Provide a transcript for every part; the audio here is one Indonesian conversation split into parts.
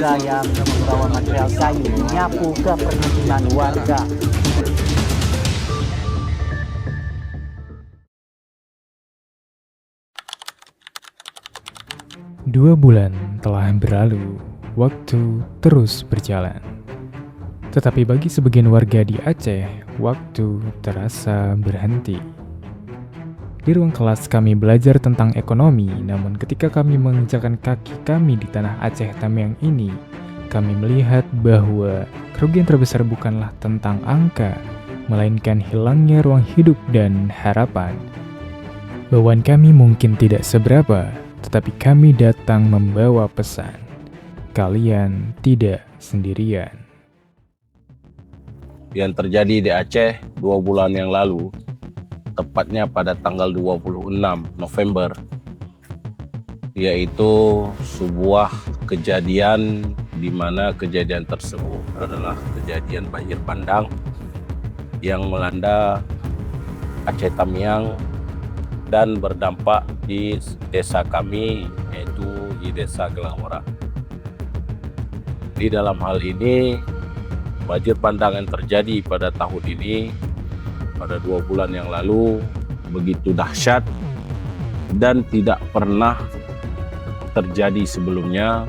warga yang membawa material kayu menyapu ke permukiman warga. Dua bulan telah berlalu, waktu terus berjalan. Tetapi bagi sebagian warga di Aceh, waktu terasa berhenti. Di ruang kelas kami belajar tentang ekonomi, namun ketika kami menginjakkan kaki kami di tanah Aceh Tamiang ini, kami melihat bahwa kerugian terbesar bukanlah tentang angka, melainkan hilangnya ruang hidup dan harapan. Bawaan kami mungkin tidak seberapa, tetapi kami datang membawa pesan. Kalian tidak sendirian. Yang terjadi di Aceh 2 bulan yang lalu, tepatnya pada tanggal 26 November, yaitu sebuah kejadian di mana kejadian tersebut adalah kejadian banjir bandang yang melanda Aceh Tamiang dan berdampak di desa kami, yaitu di Desa Gelangora. Di dalam hal ini, banjir bandang yang terjadi pada tahun ini pada 2 bulan yang lalu begitu dahsyat dan tidak pernah terjadi sebelumnya,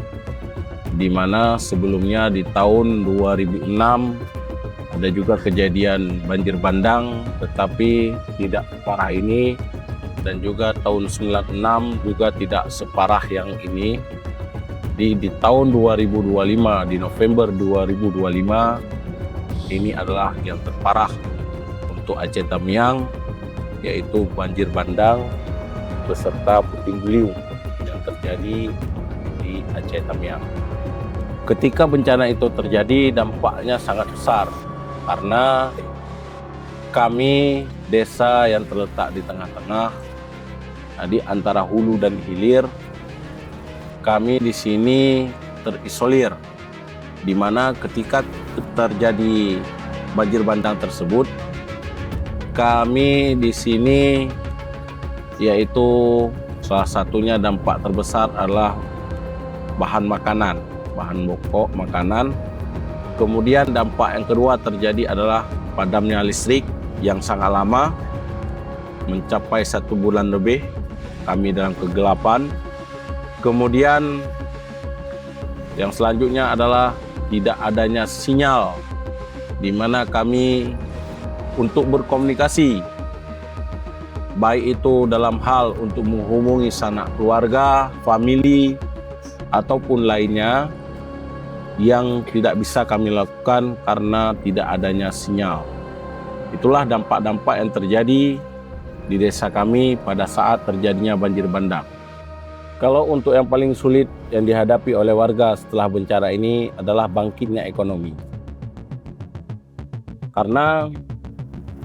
di mana sebelumnya di tahun 2006 ada juga kejadian banjir bandang tetapi tidak separah ini, dan juga tahun 96 juga tidak separah yang ini. Di tahun 2025, di November 2025, ini adalah yang terparah untuk Aceh Tamiang, yaitu banjir bandang beserta puting beliung yang terjadi di Aceh Tamiang. Ketika bencana itu terjadi, dampaknya sangat besar karena kami desa yang terletak di tengah-tengah, di antara hulu dan hilir, kami di sini terisolir, di mana ketika terjadi banjir bandang tersebut, kami di sini, yaitu salah satunya dampak terbesar adalah bahan makanan, bahan pokok makanan. Kemudian dampak yang kedua terjadi adalah padamnya listrik yang sangat lama, mencapai 1 bulan lebih, kami dalam kegelapan. Kemudian yang selanjutnya adalah tidak adanya sinyal, di mana kami untuk berkomunikasi, baik itu dalam hal untuk menghubungi sanak keluarga, famili, ataupun lainnya, yang tidak bisa kami lakukan karena tidak adanya sinyal. Itulah dampak-dampak yang terjadi di desa kami pada saat terjadinya banjir bandang. Kalau untuk yang paling sulit yang dihadapi oleh warga setelah bencana ini adalah bangkitnya ekonomi. Karena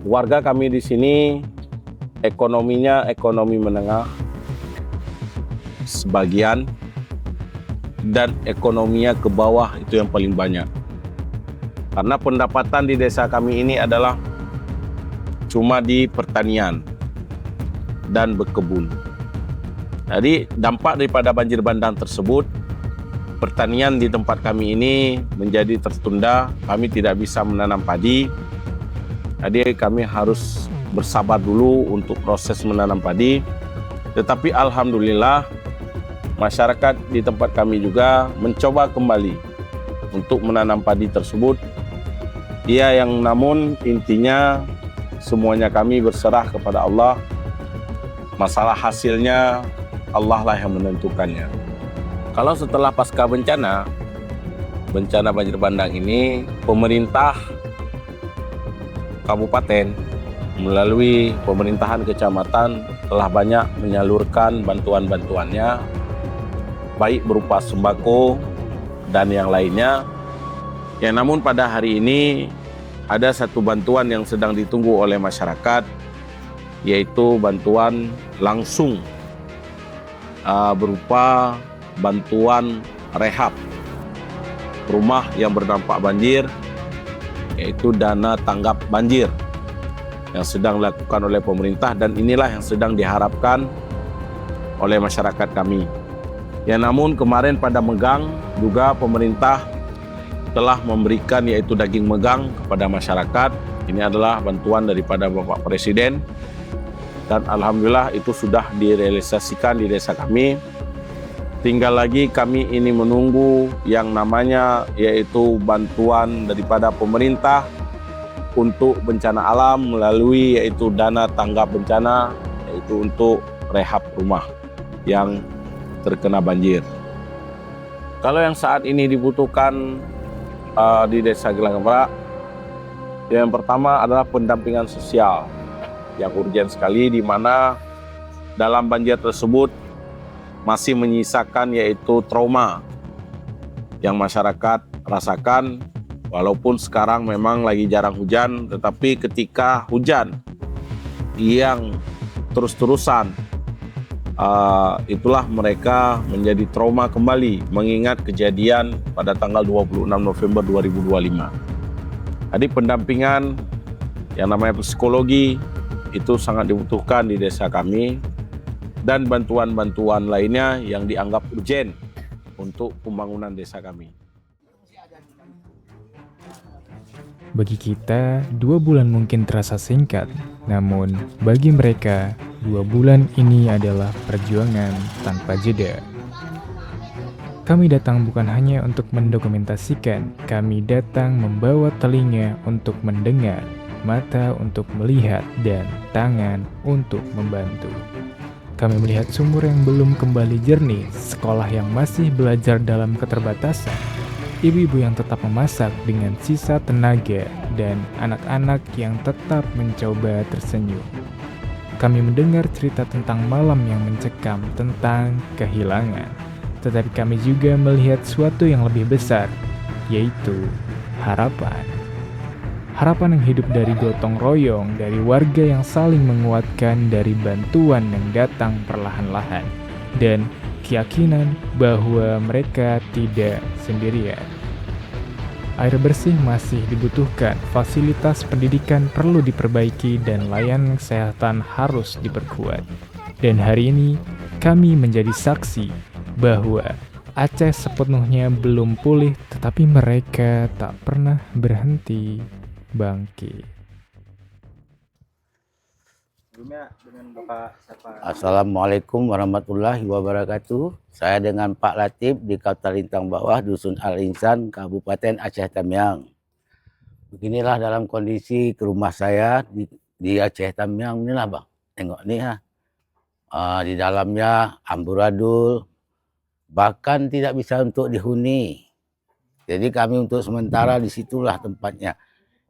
warga kami di sini ekonominya ekonomi menengah sebagian, dan ekonominya ke bawah itu yang paling banyak. Karena pendapatan di desa kami ini adalah cuma di pertanian dan berkebun. Jadi dampak daripada banjir bandang tersebut, pertanian di tempat kami ini menjadi tertunda, kami tidak bisa menanam padi. Jadi kami harus bersabar dulu untuk proses menanam padi. Tetapi alhamdulillah masyarakat di tempat kami juga mencoba kembali untuk menanam padi tersebut. Namun intinya semuanya kami berserah kepada Allah. Masalah hasilnya Allah lah yang menentukannya. Kalau setelah pasca bencana banjir bandang ini, pemerintah kabupaten melalui pemerintahan kecamatan telah banyak menyalurkan bantuan-bantuannya, baik berupa sembako dan yang lainnya. Ya, namun pada hari ini ada satu bantuan yang sedang ditunggu oleh masyarakat, yaitu bantuan langsung berupa bantuan rehab rumah yang berdampak banjir, yaitu dana tanggap banjir yang sedang dilakukan oleh pemerintah, dan inilah yang sedang diharapkan oleh masyarakat kami. Ya namun kemarin pada Megang juga pemerintah telah memberikan yaitu daging megang kepada masyarakat. Ini adalah bantuan daripada Bapak Presiden dan alhamdulillah itu sudah direalisasikan di desa kami. Tinggal lagi kami ini menunggu yang namanya yaitu bantuan daripada pemerintah untuk bencana alam melalui yaitu dana tanggap bencana, yaitu untuk rehab rumah yang terkena banjir. Kalau yang saat ini dibutuhkan di Desa Gilangan Barat, yang pertama adalah pendampingan sosial yang urgen sekali, di mana dalam banjir tersebut masih menyisakan yaitu trauma yang masyarakat rasakan. Walaupun sekarang memang lagi jarang hujan, tetapi ketika hujan yang terus-terusan, itulah mereka menjadi trauma kembali mengingat kejadian pada tanggal 26 November 2025. Jadi pendampingan yang namanya psikologi itu sangat dibutuhkan di desa kami, dan bantuan-bantuan lainnya yang dianggap urgen untuk pembangunan desa kami. Bagi kita, 2 bulan mungkin terasa singkat, namun bagi mereka, 2 bulan ini adalah perjuangan tanpa jeda. Kami datang bukan hanya untuk mendokumentasikan, kami datang membawa telinga untuk mendengar, mata untuk melihat, dan tangan untuk membantu. Kami melihat sumur yang belum kembali jernih, sekolah yang masih belajar dalam keterbatasan, ibu-ibu yang tetap memasak dengan sisa tenaga, dan anak-anak yang tetap mencoba tersenyum. Kami mendengar cerita tentang malam yang mencekam, tentang kehilangan. Tetapi kami juga melihat sesuatu yang lebih besar, yaitu harapan. Harapan yang hidup dari gotong royong, dari warga yang saling menguatkan, dari bantuan yang datang perlahan-lahan, dan keyakinan bahwa mereka tidak sendirian. Air bersih masih dibutuhkan, fasilitas pendidikan perlu diperbaiki, dan layanan kesehatan harus diperkuat. Dan hari ini, kami menjadi saksi bahwa Aceh sepenuhnya belum pulih, tetapi mereka tak pernah berhenti bangkit. Assalamualaikum warahmatullahi wabarakatuh. Saya dengan Pak Latif di Kota Lintang Bawah, Dusun Al-Insan, Kabupaten Aceh Tamiang. Beginilah dalam kondisi ke rumah saya di Aceh Tamiang inilah bang. Tengok nih ha. Di dalamnya amburadul, bahkan tidak bisa untuk dihuni. Jadi kami untuk sementara disitulah tempatnya.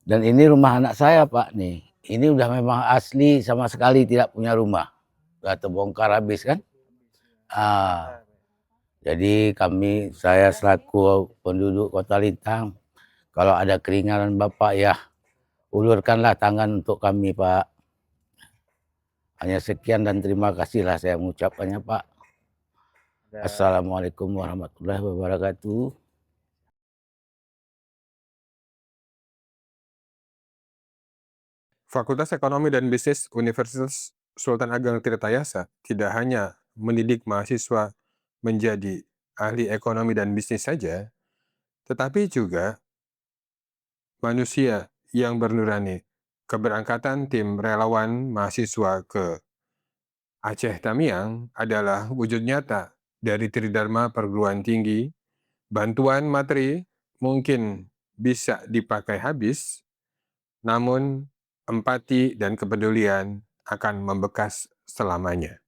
Dan ini rumah anak saya Pak nih. Ini udah memang asli sama sekali tidak punya rumah. Udah terbongkar habis kan. Jadi saya selaku penduduk Kota Lintang, kalau ada keringanan Bapak ya ulurkanlah tangan untuk kami Pak. Hanya sekian dan terima kasihlah saya mengucapkannya Pak. Assalamualaikum warahmatullahi wabarakatuh. Fakultas Ekonomi dan Bisnis Universitas Sultan Ageng Tirtayasa tidak hanya mendidik mahasiswa menjadi ahli ekonomi dan bisnis saja, tetapi juga manusia yang bernurani. Keberangkatan tim relawan mahasiswa ke Aceh Tamiang adalah wujud nyata dari Tridharma Perguruan Tinggi. Bantuan materi mungkin bisa dipakai habis, namun empati dan kepedulian akan membekas selamanya.